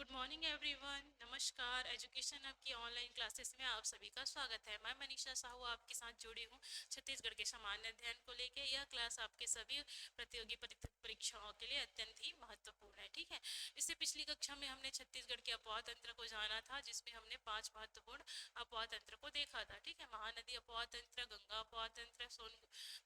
Good morning everyone. नमस्कार। Education hub की online classes में आप सभी का स्वागत है। मैं मनीषा साहू आपके साथ जुड़ी हूँ छत्तीसगढ़ के सामान्य अध्ययन को लेकर। यह क्लास आपके सभी प्रतियोगी परीक्षाओं के लिए अत्यंत ही महत्वपूर्ण है। ठीक है। इससे पिछली कक्षा में हमने छत्तीसगढ़ के अपवाह तंत्र को जाना था, जिसमें हमने 5 महत्वपूर्ण अपवाह तंत्र को देखा था। ठीक है। महानदी अपवाह तंत्र, गंगा अपवाह तंत्र, सोन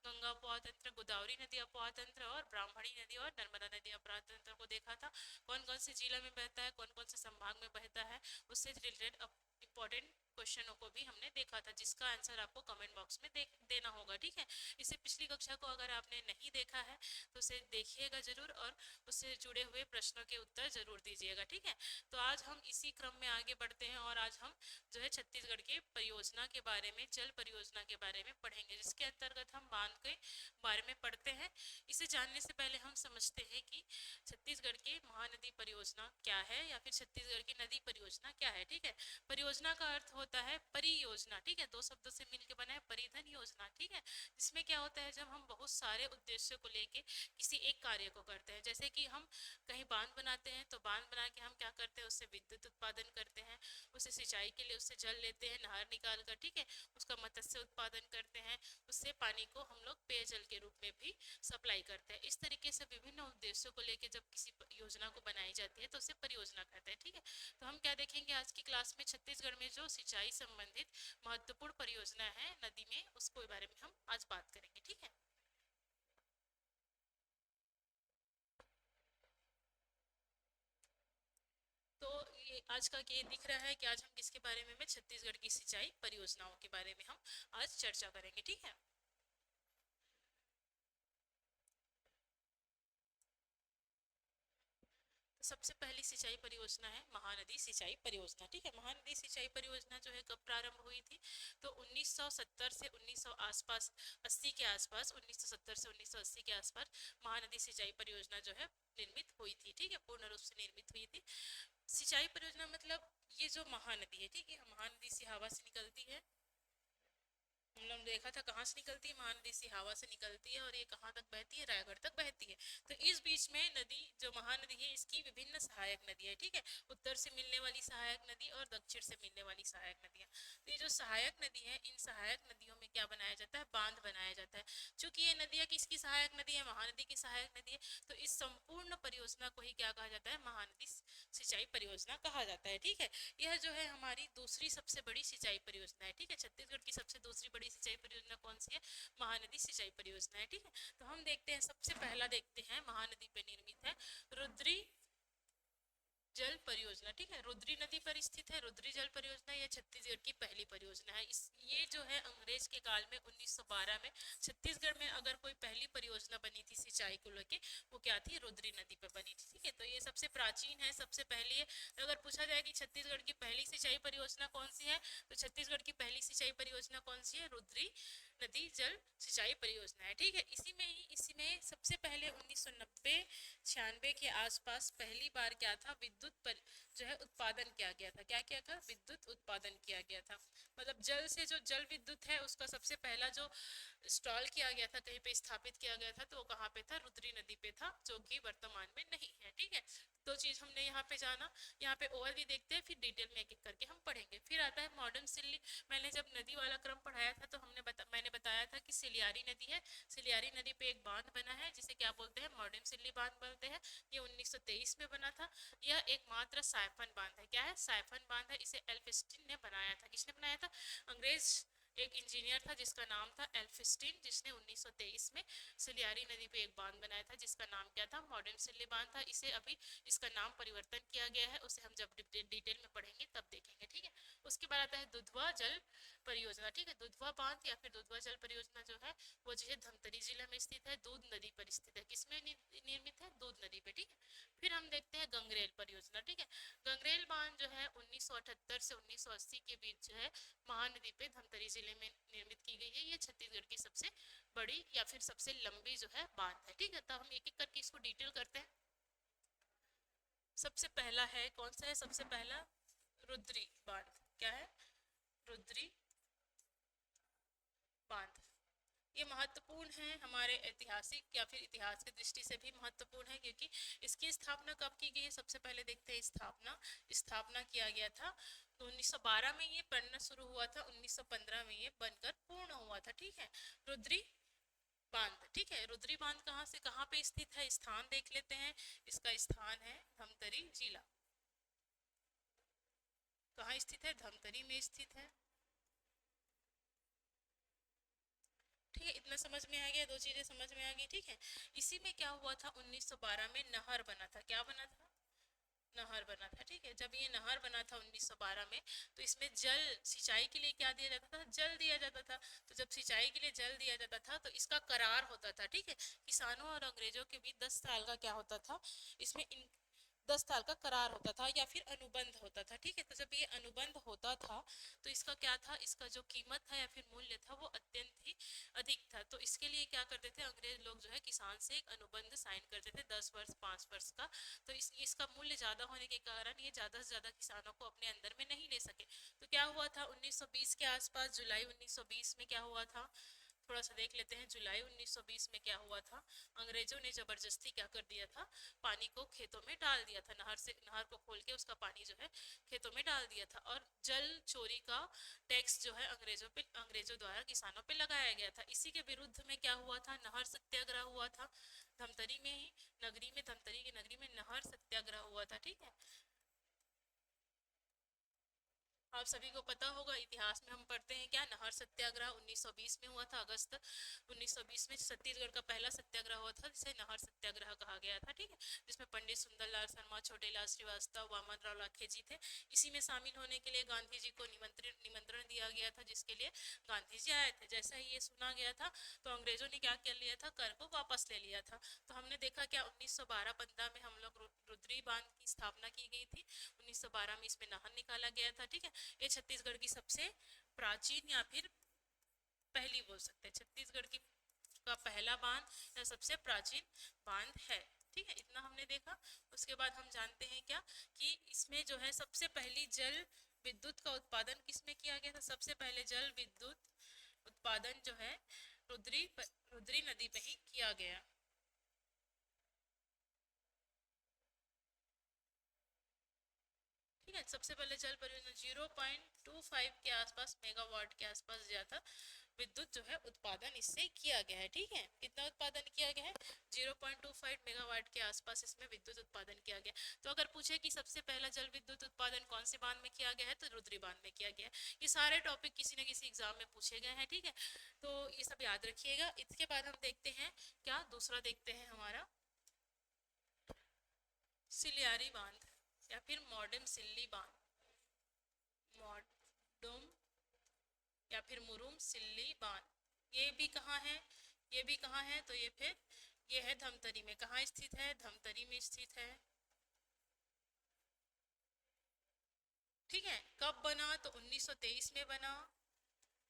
गंगा अपवाह तंत्र, गोदावरी नदी अपवाह तंत्र और ब्राह्मणी नदी और नर्मदा नदी अपवाह तंत्र को देखा था। कौन कौन से जिला में बहता है, कौन कौन से संभाग में बहता है, उससे रिलेटेड इंपॉर्टेंट क्वेश्चनों को भी हमने देखा था, जिसका आंसर आपको कमेंट बॉक्स में देना होगा। ठीक है। इससे पिछली कक्षा को अगर आपने नहीं देखा है तो उसे देखिएगा जरूर और उससे जुड़े हुए प्रश्नों के उत्तर जरूर दीजिएगा। ठीक है। तो आज हम इसी क्रम में आगे बढ़ते हैं और आज हम जो है छत्तीसगढ़ के परियोजना के बारे में, जल परियोजना के बारे में पढ़ेंगे, जिसके अंतर्गत हम बांध के बारे में पढ़ते हैं। इसे जानने से पहले हम समझते हैं कि छत्तीसगढ़ की महानदी परियोजना क्या है या फिर छत्तीसगढ़ की नदी परियोजना क्या है। ठीक है। परियोजना का अर्थ होता है परियोजना। ठीक है। दो शब्दों से मिलकर बना है परिधन योजना। ठीक है। जिसमें क्या होता है, जब हम बहुत सारे उद्देश्यों को लेके किसी एक कार्य को करते हैं, जैसे कि हम कहीं बांध बनाते हैं तो बांध बना के हम क्या करते हैं, उससे विद्युत उत्पादन करते हैं, उससे सिंचाई के लिए उससे जल लेते हैं नहर निकाल कर। ठीक है। उसका मत्स्य उत्पादन करते हैं, उससे पानी को हम लोग पेयजल के रूप में भी सप्लाई करते हैं। इस तरीके से विभिन्न उद्देश्यों को लेकर जब किसी योजना को बनाई जाती है तो उसे परियोजना कहते हैं। ठीक है। तो हम क्या देखेंगे आज की क्लास में, छत्तीसगढ़ में जो सिंचाई संबंधित महत्वपूर्ण परियोजना है नदी में, उसके बारे में हम आज बात करेंगे। ठीक है। तो ये आज का ये दिख रहा है कि आज हम किसके बारे में छत्तीसगढ़ की सिंचाई परियोजनाओं के बारे में हम आज चर्चा करेंगे। ठीक है। तो सबसे पहली सिंचाई परियोजना है महानदी सिंचाई परियोजना। ठीक है। महानदी सिंचाई परियोजना जो है कब प्रारंभ हुई थी, तो 1970 से 1900 आसपास, 80 के आसपास, 1970 से 1980 के आसपास महानदी सिंचाई परियोजना जो है निर्मित हुई थी। ठीक है। पूर्ण रूप से निर्मित हुई थी। सिंचाई परियोजना मतलब ये जो महानदी है, ठीक है, महानदी सिहावा से निकलती है। हम लोग देखा था कहाँ से निकलती है, महानदी सिहावा से निकलती है और ये कहाँ तक बहती है, रायगढ़ तक बहती है। तो इस बीच में नदी जो महानदी है, इसकी विभिन्न सहायक नदी है। ठीक है। उत्तर से मिलने वाली सहायक नदी और दक्षिण से मिलने वाली सहायक नदियाँ। तो ये जो सहायक नदी है, इन सहायक नदियों में क्या बनाया जाता है, बांध बनाया जाता है। चूंकि ये नदियाँ किसकी सहायक नदी है, महानदी की सहायक नदी है, तो इस संपूर्ण परियोजना को ही क्या कहा जाता है, महानदी सिंचाई परियोजना कहा जाता है। ठीक है। यह जो है हमारी दूसरी सबसे बड़ी सिंचाई परियोजना है। ठीक है। छत्तीसगढ़ की सबसे दूसरी बड़ी सिंचाई परियोजना कौन सी है, महानदी सिंचाई परियोजना है। ठीक है। तो हम देखते हैं, सबसे पहला देखते हैं महानदी पे निर्मित है रुद्री जल परियोजना। ठीक है। रुद्री नदी पर स्थित है रुद्री जल परियोजना। यह छत्तीसगढ़ की पहली परियोजना है। इस ये जो है अंग्रेज के काल में 1912 में छत्तीसगढ़ में अगर कोई पहली परियोजना बनी थी सिंचाई को लेके, वो क्या थी, रुद्री नदी पर बनी थी। ठीक है। तो ये सबसे प्राचीन है, सबसे पहली है। तो अगर पूछा जाए कि छत्तीसगढ़ की पहली सिंचाई परियोजना कौन सी है, तो छत्तीसगढ़ की पहली सिंचाई परियोजना कौन सी है, रुद्री नदी जल सिंचाई परियोजना है। ठीक है। इसी में सबसे पहले 1990 96 के आसपास पहली बार क्या था, विद्युत पर जो है उत्पादन किया गया था। क्या किया था, विद्युत उत्पादन किया गया था। मतलब जल से जो जल विद्युत है उसका सबसे पहला जो इंस्टॉल किया गया था, कहीं पे स्थापित किया गया था, तो वो कहाँ पे था, रुद्री नदी पे था, जो कि वर्तमान में नहीं है। ठीक है। दो चीज हमने यहाँ पे जाना। यहाँ पे ओवर भी देखते हैं, फिर डिटेल में एक एक करके हम पढ़ेंगे। फिर आता है मॉडर्न सिल्ली। मैंने जब नदी वाला क्रम पढ़ाया था तो मैंने बताया था कि सिलियारी नदी है। सिलियारी नदी पे एक बांध बना है जिसे क्या बोलते हैं, मॉडर्न सिल्ली बांध बोलते हैं। ये 1923 में बना था। यह एकमात्र साइफन बांध है। क्या है, साइफन बांध है। इसे एल्फिस्टीन ने बनाया था। किसने बनाया था, अंग्रेज एक इंजीनियर था जिसका नाम था एल्फिस्टीन, जिसने 1923 में सिलियारी नदी पे एक बांध बनाया था जिसका नाम क्या था, मॉडर्न सिल्ली बांध था। इसे अभी इसका नाम परिवर्तन किया गया है, उसे हम जब डिटेल में पढ़ेंगे तब देखेंगे। ठीक है। उसके बाद आता है दुधवा जल परियोजना। ठीक है। दुधवा बांध या फिर दुधवा जल परियोजना जो है वो जो है धमतरी जिला में स्थित है, दूध नदी पर स्थित है। किसमें निर्मित है, दूध नदी पे। ठीक है। फिर हम देखते हैं गंगरेल परियोजना। ठीक है। गंगरेल बांध जो है 1978 से 1980 के बीच जो है महानदी पे धमतरी जिले में निर्मित की गई है। ये छत्तीसगढ़ की सबसे बड़ी या फिर सबसे लंबी जो है बांध है। ठीक है। तो हम एक एक करके इसको डिटेल करते हैं। सबसे पहला है, कौन सा है सबसे पहला, रुद्री बांध। क्या है, रुद्री बांध। ये महत्वपूर्ण है हमारे ऐतिहासिक या फिर इतिहास की दृष्टि से भी महत्वपूर्ण है, क्योंकि इसकी स्थापना कब की गई है, सबसे पहले देखते हैं स्थापना। स्थापना किया गया था तो 1912 में ये बनना शुरू हुआ था, 1915 में ये बनकर पूर्ण हुआ था। ठीक है, रुद्री बांध। ठीक है, रुद्री बांध कहाँ से कहाँ पे स्थित है, स्थान देख लेते हैं। इसका स्थान है धमतरी जिला। कहाँ स्थित है, धमतरी में स्थित है। ठीक है, इतना समझ में आ गया, दो चीजें समझ में आ गई। ठीक है, इसी में क्या हुआ था, 1912 में नहर बना था। क्या बना था, नहर बना था। ठीक है, जब ये नहर बना था 1912 में, तो इसमें जल सिंचाई के लिए क्या दिया जाता था, जल दिया जाता था। तो जब सिंचाई के लिए जल दिया जाता था तो इसका करार होता था। ठीक है, किसानों और अंग्रेजों के बीच 10 साल का क्या होता था, इसमें 10 साल का करार होता था या फिर अनुबंध होता था। ठीक है, तो जब ये अनुबंध होता था तो इसका क्या था, इसका जो कीमत था या फिर मूल्य था वो अत्यंत ही अधिक था। तो इसके लिए क्या करते थे अंग्रेज लोग, जो है किसान से एक अनुबंध साइन करते थे 10 वर्ष 5 वर्ष का। तो इसका मूल्य ज्यादा होने के कारण ये ज्यादा से ज्यादा किसानों को अपने अंदर में नहीं ले सके। तो क्या हुआ था 1920 के आसपास, जुलाई 1920 में क्या हुआ था, थोड़ा सा देख लेते हैं। जुलाई 1920 में क्या हुआ था, अंग्रेजों ने जबरदस्ती क्या कर दिया था, पानी को खेतों में डाल दिया था। नहर से, नहर को खोल के उसका पानी जो है खेतों में डाल दिया था। और जल चोरी का टैक्स जो है अंग्रेजों द्वारा किसानों पे लगाया गया था। इसी के विरुद्ध में क्या हुआ था, नहर सत्याग्रह हुआ था। धमतरी में ही, नगरी में, धमतरी की नगरी में नहर सत्याग्रह हुआ था। ठीक है, आप सभी को पता होगा, इतिहास में हम पढ़ते हैं क्या, नहर सत्याग्रह 1920 में हुआ था। अगस्त 1920 में छत्तीसगढ़ का पहला सत्याग्रह हुआ था, जिसे नहर सत्याग्रह कहा गया था। ठीक है, जिसमें पंडित सुंदरलाल शर्मा, छोटेलाल श्रीवास्तव, वामन राव लाखे जी थे। इसी में शामिल होने के लिए गांधी जी को निमंत्रण दिया गया था, जिसके लिए गांधी जी आए थे। जैसा ही ये सुना गया था तो अंग्रेजों ने क्या कर लिया था, कर को वापस ले लिया था। तो हमने देखा क्या, 1912-15 में हम लोग रुद्री बांध की स्थापना की गई थी। 1912 में इसमें नहर निकाला गया था। ठीक है, ये छत्तीसगढ़ की सबसे प्राचीन या फिर पहली बोल सकते हैं, छत्तीसगढ़ की का पहला बांध या सबसे प्राचीन बांध है। ठीक है, इतना हमने देखा। उसके बाद हम जानते हैं क्या, कि इसमें जो है सबसे पहली जल विद्युत का उत्पादन किसमें किया गया था, सबसे पहले जल विद्युत उत्पादन जो है रुद्री नदी में ही किया गया। ठीक है, सबसे पहले जल परियोजना 0.25 के आसपास मेगावाट के आसपास दिया था, विद्युत जो है उत्पादन इससे किया गया है। ठीक है, कितना उत्पादन किया गया है, 0.25 मेगावाट के आसपास इसमें विद्युत उत्पादन किया गया। तो अगर पूछे कि सबसे पहला जल विद्युत उत्पादन कौन से बांध में किया गया है, तो रुद्री बांध में किया गया है। ये सारे टॉपिक किसी न किसी एग्जाम में पूछे गए हैं। ठीक है, तो ये सब याद रखिएगा। इसके बाद हम देखते हैं क्या, दूसरा देखते हैं हमारा सिलियारी बांध या फिर मॉडर्न सिल्ली बांध, मॉडर्न या फिर मुरुम सिल्ली बांध। ये भी कहाँ है, ये भी कहाँ है, तो ये फिर ये है धमतरी में। कहाँ स्थित है, धमतरी में स्थित है। ठीक है, कब बना, तो 1923 में बना।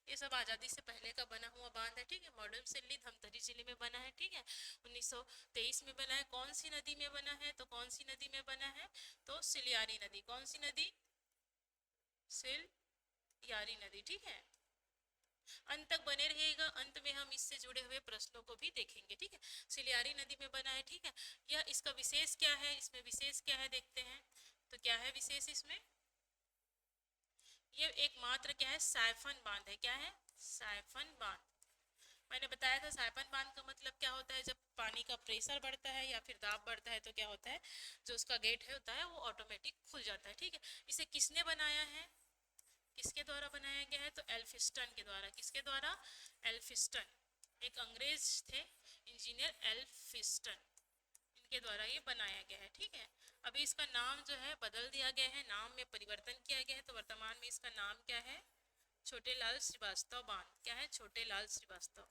ये सब आज़ादी से पहले का बना हुआ बांध है। ठीक है, मॉडर्न सिल्ली धमतरी जिले में बना है। ठीक है, 1923 में बना है। कौन सी नदी में बना है, तो कौन सी नदी में बना है, तो सिलियारी नदी। कौन सी नदी, सिलियारी नदी। ठीक है, अंत तक बने रहिएगा, अंत में हम इससे जुड़े हुए प्रश्नों को भी देखेंगे। ठीक है, सिलियारी नदी में बना है। ठीक है, यह इसका विशेष क्या है, इसमें विशेष क्या है देखते हैं। तो क्या है विशेष इसमें, ये एकमात्र क्या है, साइफन बांध है। क्या है, साइफन बांध। मैंने बताया था साइफन बांध का मतलब क्या होता है, जब पानी का प्रेशर बढ़ता है या फिर दाब बढ़ता है तो क्या होता है, जो उसका गेट है होता है वो ऑटोमेटिक खुल जाता है। ठीक है, इसे किसने बनाया है, किसके द्वारा बनाया गया है, तो एल्फिस्टन के द्वारा। किसके द्वारा, एल्फिस्टन, एक अंग्रेज थे, इंजीनियर एल्फिस्टन, इनके द्वारा ये बनाया गया है। ठीक है, अभी इसका नाम जो है बदल दिया गया है, नाम में परिवर्तन किया गया है। तो वर्तमान में इसका नाम क्या है, छोटे लाल श्रीवास्तव बांध। क्या है, छोटे लाल श्रीवास्तव।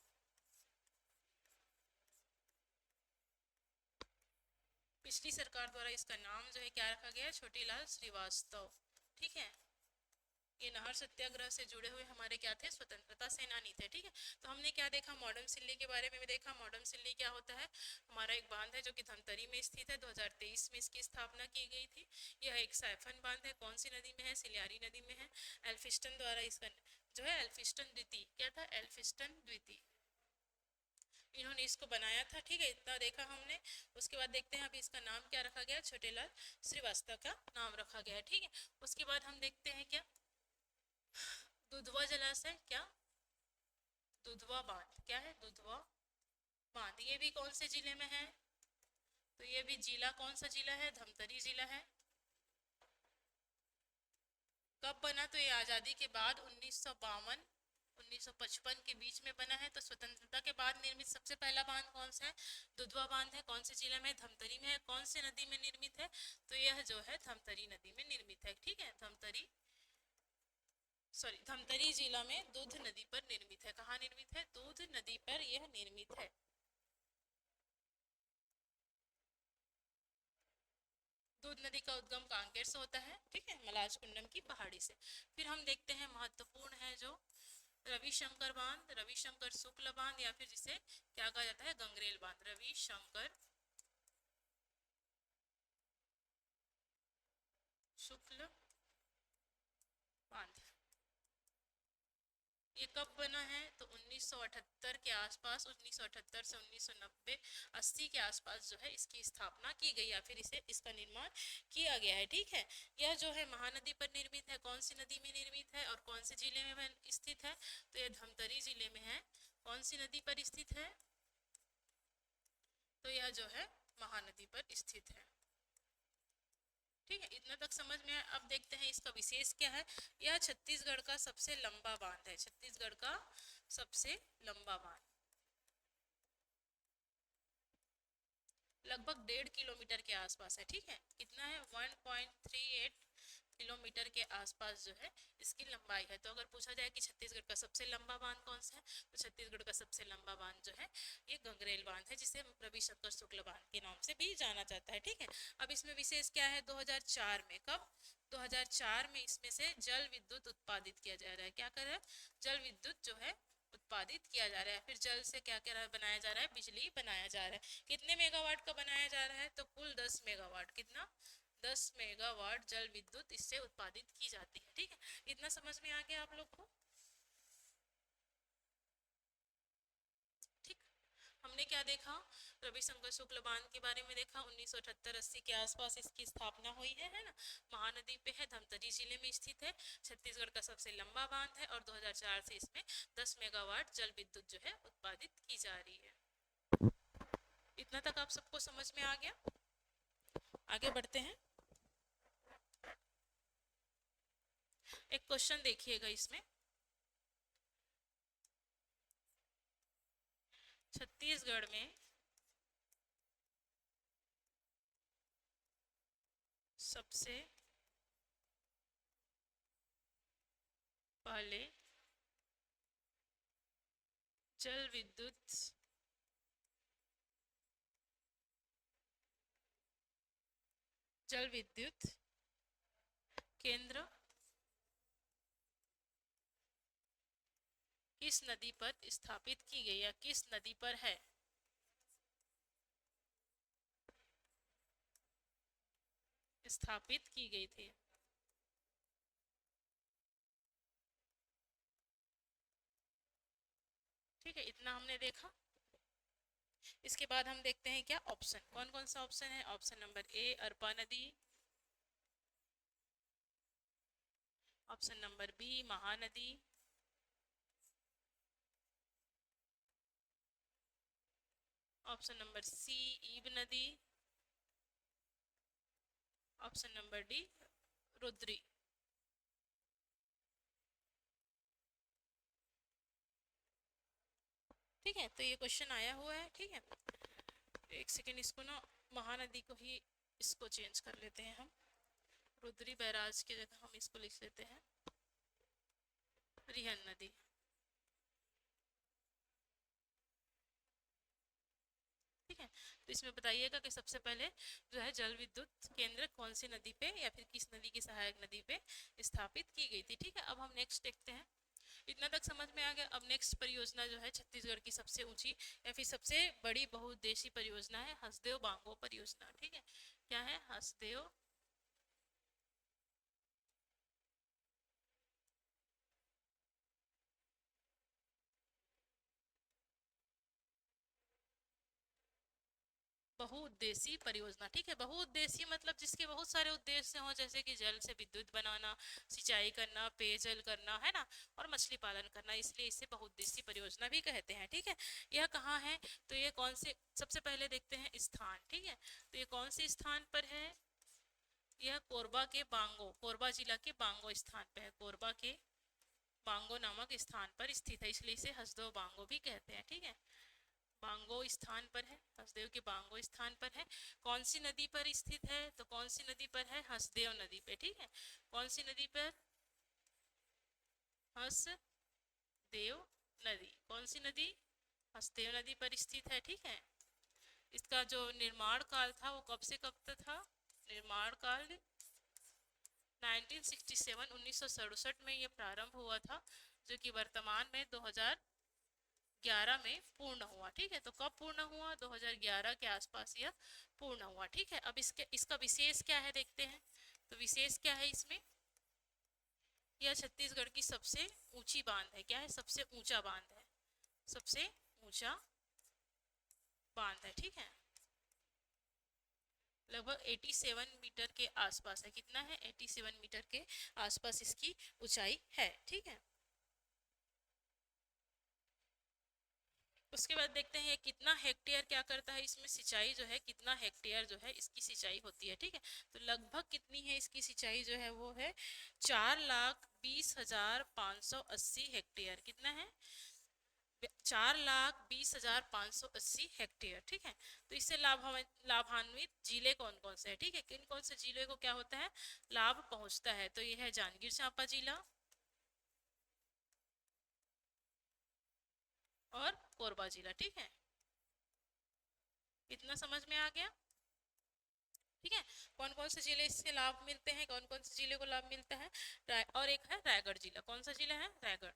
पिछली सरकार द्वारा इसका नाम जो है क्या रखा गया है, छोटे लाल श्रीवास्तव। ठीक है, ये नहर सत्याग्रह से जुड़े हुए हमारे क्या थे, स्वतंत्रता सेनानी थे। ठीक है, तो हमने क्या देखा, मॉडर्न सिल्ली के बारे में भी देखा। मॉडर्न सिल्ली क्या होता है, हमारा एक बांध है जो कि धमतरी में स्थित है। 2023 में इसकी स्थापना की गई थी। यह एक साइफन बांध है। कौन सी नदी में है, सिलियारी नदी में है। एल्फिस्टन द्वारा इसका जो है, एल्फिस्टन द्वितीय, क्या था, एल्फिस्टन द्वितीय। इन्होंने इसको बनाया था, ठीक है, इतना देखा हमने। उसके बाद देखते हैं अभी इसका नाम क्या रखा गया, छोटेलाल श्रीवास्तव का नाम रखा गया है, ठीक है। उसके बाद हम देखते हैं क्या, दुधवा जलाशय, क्या, दुधवा बांध, क्या है, दुधवा बांध, ये भी कौन से जिले में है, तो ये भी जिला कौन सा जिला है, धमतरी जिला है। कब बना, तो ये आज़ादी के बाद 1952 1955 के बीच में बना है। तो स्वतंत्रता के बाद निर्मित सबसे पहला बांध कौन सा है, दुधवा बांध है। कौन से जिले में, धमतरी में है। कौन से नदी में निर्मित है, तो यह जो है धमतरी नदी में निर्मित है, ठीक है। धमतरी जिला में दूध नदी पर निर्मित है। कहाँ निर्मित है, दूध नदी पर यह निर्मित है। दूध नदी का उद्गम कांकेर से होता है, ठीक है, मलाज कुंडम की पहाड़ी से। फिर हम देखते हैं महत्वपूर्ण है जो रविशंकर बांध, रविशंकर शुक्ल बांध, या फिर जिसे क्या कहा जाता है, गंगरेल बांध, रविशंकर शुक्ल बांध। ये कब बना है, तो 1978 के आसपास, 1978 से 1990 80 के आसपास जो है इसकी स्थापना की गई, या फिर इसे इसका निर्माण किया गया है, ठीक है। यह जो है महानदी पर निर्मित है। कौन सी नदी में निर्मित है और कौन से जिले में स्थित है, तो यह धमतरी जिले में है। कौन सी नदी पर स्थित है, तो यह जो है महानदी पर स्थित है, ठीक है। इतना तक समझ में आया। अब देखते हैं इसका विशेष क्या है। यह छत्तीसगढ़ का सबसे लंबा बांध है, छत्तीसगढ़ का सबसे लंबा बांध, लगभग 1.5 किलोमीटर के आसपास है, ठीक है। कितना है, 1.38 किलोमीटर के आसपास जो है इसकी लंबाई है। तो अगर पूछा जाए कि छत्तीसगढ़ का सबसे लंबा बांध कौन सा है, तो छत्तीसगढ़ का सबसे लंबा बांध जो है ये गंगरेल बांध है, जिसे रविशंकर शुक्ल बांध के नाम से भी जाना जाता है, ठीक है। अब इसमें विशेष क्या है, 2004 में, कब, 2004 में इसमें से जल विद्युत उत्पादित किया जा रहा है। क्या कर रहा है, जल विद्युत जो है उत्पादित किया जा रहा है। फिर जल से क्या क्या बनाया जा रहा है, बिजली बनाया जा रहा है। कितने मेगावाट का बनाया जा रहा है, तो कुल 10 मेगावाट, कितना, 10 मेगावाट जल विद्युत इससे उत्पादित की जाती है, ठीक है। इतना समझ में आ गया आप लोग को, ठीक। हमने क्या देखा, रविशंकर शुक्ल बांध के बारे में देखा। 1978-80 के आसपास इसकी स्थापना हुई है ना। महानदी पे है, धमतरी जिले में स्थित है, छत्तीसगढ़ का सबसे लंबा बांध है, और 2004 से इसमें 10 मेगावाट जल विद्युत जो है उत्पादित की जा रही है। इतना तक आप सबको समझ में आ गया। आगे बढ़ते हैं। एक क्वेश्चन देखिएगा इसमें, छत्तीसगढ़ में सबसे पहले जल विद्युत केंद्र किस नदी पर स्थापित की गई, या किस नदी पर है, स्थापित की गई थी। ठीक है, इतना हमने देखा। इसके बाद हम देखते हैं क्या ऑप्शन, कौन कौन सा ऑप्शन है। ऑप्शन नंबर ए अरपा नदी, option number B Mahanadi, option number C Ib नदी, ऑप्शन नंबर डी रुद्री। ठीक है, तो ये क्वेश्चन आया हुआ है, ठीक है। एक सेकेंड, इसको ना महानदी को ही इसको चेंज कर लेते हैं हम, रुद्री बैराज की जगह हम इसको लिख लेते हैं रिहन नदी। ठीक है, तो इसमें बताइएगा कि सबसे पहले जो है जल विद्युत केंद्र कौन सी नदी पे या फिर किस नदी की सहायक नदी पे स्थापित की गई थी। ठीक है, अब हम नेक्स्ट देखते हैं। इतना तक समझ में आ गया। अब नेक्स्ट परियोजना जो है छत्तीसगढ़ की सबसे ऊंची या फिर सबसे बड़ी बहुउद्देशीय परियोजना है हसदेव बांगो परियोजना। ठीक है, क्या है, हसदेव बहुउद्देशीय परियोजना, ठीक है। बहुउद्देशीय मतलब जिसके बहुत सारे उद्देश्य हों, जैसे कि जल से विद्युत बनाना, सिंचाई करना, पेयजल करना, है ना, और मछली पालन करना, इसलिए इसे बहुउद्देशीय परियोजना भी कहते हैं, ठीक है। यह कहाँ है, तो ये कौन से, सबसे पहले देखते हैं स्थान, ठीक है। तो ये कौन से स्थान पर है, यह कोरबा के बांगो, कोरबा जिला के बांगो स्थान पे है, कोरबा के बांगो नामक स्थान पर स्थित है, इसलिए इसे हसदेव बांगो भी कहते हैं, ठीक है। बांगो स्थान पर है, हसदेव के बांगो स्थान पर है। कौन सी नदी पर स्थित है, तो कौन सी नदी पर है, हसदेव नदी पे, ठीक है। कौन सी नदी पर, हसदेव नदी, कौन सी नदी, हसदेव नदी पर स्थित है, ठीक है। इसका जो निर्माण काल था वो कब से कब तक था, निर्माण काल 1967 1967 में ये प्रारंभ हुआ था, जो कि वर्तमान में 2011 में पूर्ण हुआ, ठीक है। तो कब पूर्ण हुआ, 2011 के आसपास यह पूर्ण हुआ, ठीक है। अब इसका विशेष क्या है देखते हैं। तो विशेष क्या है इसमें, यह छत्तीसगढ़ की सबसे ऊंची बांध है, क्या है, सबसे ऊंचा बांध है, सबसे ऊंचा बांध है, ठीक है। लगभग 87 मीटर के आसपास है, कितना है, 87 मीटर के आसपास इसकी ऊंचाई है, ठीक है। उसके बाद देखते हैं कितना हेक्टेयर क्या करता है, इसमें सिंचाई जो है, कितना हेक्टेयर जो है इसकी सिंचाई होती है, ठीक है। तो लगभग कितनी है इसकी सिंचाई जो है, वो है 4,20,580 हेक्टेयर, कितना है, 4,20,580 हेक्टेयर, ठीक है। तो इससे लाभान्वित जिले कौन कौन से है, ठीक है, किन कौन से जिले को क्या होता है, लाभ पहुंचता है। तो ये है जांजगीर चांपा जिला और कोरबा जिला, ठीक है। इतना समझ में आ गया, ठीक है। कौन कौन से जिले इससे लाभ मिलते हैं, कौन कौन से जिले को लाभ मिलता है, और एक है रायगढ़ जिला, कौन सा जिला है, रायगढ़,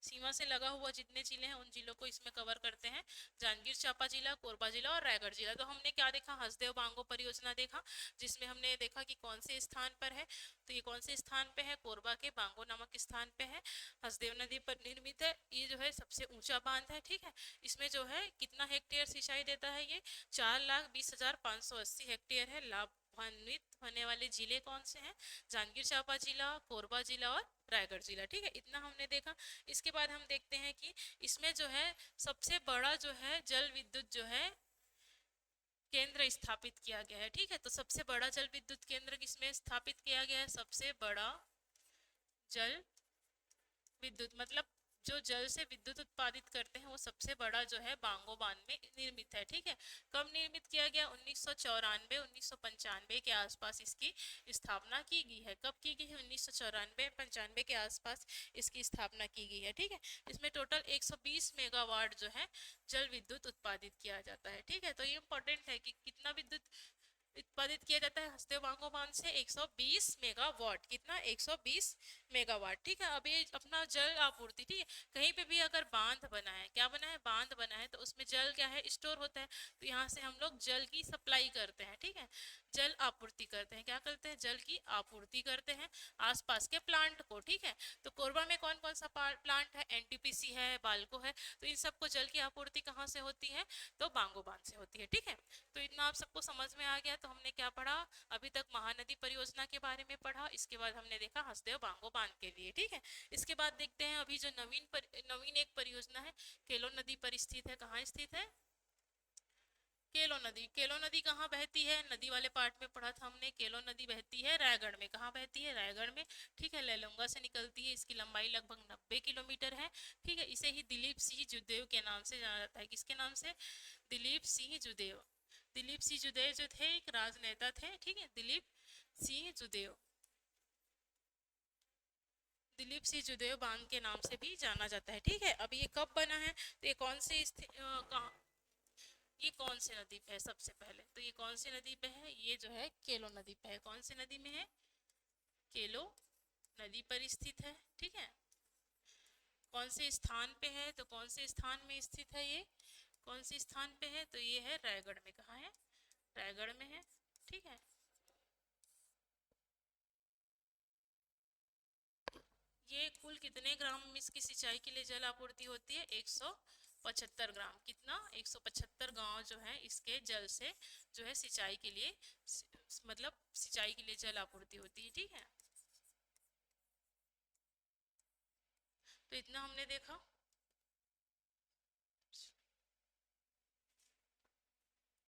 सीमा से लगा हुआ जितने जिले हैं उन जिलों को इसमें कवर करते हैं, जांजगीर चांपा जिला, कोरबा जिला और रायगढ़ जिला। तो हमने क्या देखा, हसदेव बांगो परियोजना देखा, जिसमें हमने देखा कि कौन से स्थान पर है, तो ये कौन से स्थान पे है, कोरबा के बांगो नामक स्थान पे है, हसदेव नदी पर निर्मित है, ये जो है सबसे ऊंचा बांध है, ठीक है। इसमें जो है कितना हेक्टेयर सिंचाई देता है, ये 4,20,580 हेक्टेयर है। लाभान्वित होने वाले जिले कौन से हैं, जांजगीर चांपा जिला, कोरबा जिला और रायगढ़ जिला, ठीक है। इतना हमने देखा। इसके बाद हम देखते हैं कि इसमें जो है सबसे बड़ा जो है जल विद्युत जो है केंद्र स्थापित किया गया है, ठीक है। तो सबसे बड़ा जल विद्युत केंद्र किसमें स्थापित किया गया है, सबसे बड़ा जल विद्युत मतलब जो जल से विद्युत उत्पादित करते हैं, वो सबसे बड़ा जो है बांगो बांध में निर्मित है, ठीक है। कब निर्मित किया गया, 1994 1995 के आसपास इसकी स्थापना की गई है। कब की गई है, 1994 95 के आसपास इसकी स्थापना की गई है, ठीक है। इसमें टोटल 120 मेगावाट जो है जल विद्युत उत्पादित किया जाता है, ठीक है। तो ये इंपॉर्टेंट है कि कितना विद्युत उत्पादित किया जाता है हसदेव बांगो बांध से, 120 मेगावाट, कितना, 120 मेगावाट, ठीक है। अब ये अपना जल आपूर्ति, ठीक है, कहीं पे भी अगर बांध बना है, क्या बना है, बांध बना है, तो उसमें जल क्या है, स्टोर होता है। तो यहाँ से हम लोग जल की सप्लाई करते हैं, ठीक है, जल आपूर्ति करते हैं, क्या करते हैं, जल की आपूर्ति करते हैं आसपास के प्लांट को, ठीक है। तो कोरबा में कौन कौन सा प्लांट है, एनटीपीसी है, बाल्को है, तो इन सबको जल की आपूर्ति कहाँ से होती है, तो बांगो बांध से होती है, ठीक है। तो इतना आप सबको समझ में आ गया। तो हमने क्या पढ़ा, अभी तक महानदी परियोजना के बारे में पढ़ा, इसके बाद हमने देखा हसदेव बांगो बांध के लिए, ठीक है। इसके बाद देखते हैं अभी जो नवीन एक परियोजना है, केलो नदी पर स्थित है, कहाँ स्थित है, केलो नदी। केलो नदी कहाँ बहती है, नदी वाले पार्ट में पढ़ा था हमने, केलो नदी बहती है रायगढ़ में, कहाँ बहती है, रायगढ़ में, ठीक है, लेलुंगा से निकलती है। इसकी लंबाई लगभग 90 किलोमीटर है, ठीक है। इसे ही दिलीप सिंह जुदेव के नाम से जाना जाता है, किसके नाम से, दिलीप सिंह जुदेव। दिलीप सिंह जुदेव जो थे एक राजनेता थे, ठीक है, दिलीप सिंह जुदेव, दिलीप सिंह जुदेव बांध के नाम से भी जाना जाता है, ठीक है। अब ये कब बना है, तो ये कौन सी ये कौन सी नदी पे है, सबसे पहले तो ये कौन सी नदी पे है, ये जो है केलो नदी पे है, कौन सी नदी में है, केलो नदी पर स्थित है, ठीक है। कौन से स्थान पे है, तो कौन से स्थान में स्थित है, ये कौन से स्थान पे है, तो ये है रायगढ़ में, कहाँ है, रायगढ़ में है, ठीक है। ये कुल कितने ग्राम में इसकी सिंचाई के लिए जल आपूर्ति होती है, 100 175 ग्राम, कितना 175 गांव जो है इसके जल से जो है सिंचाई के लिए मतलब सिंचाई के लिए जल आपूर्ति होती है। ठीक है, तो इतना हमने देखा।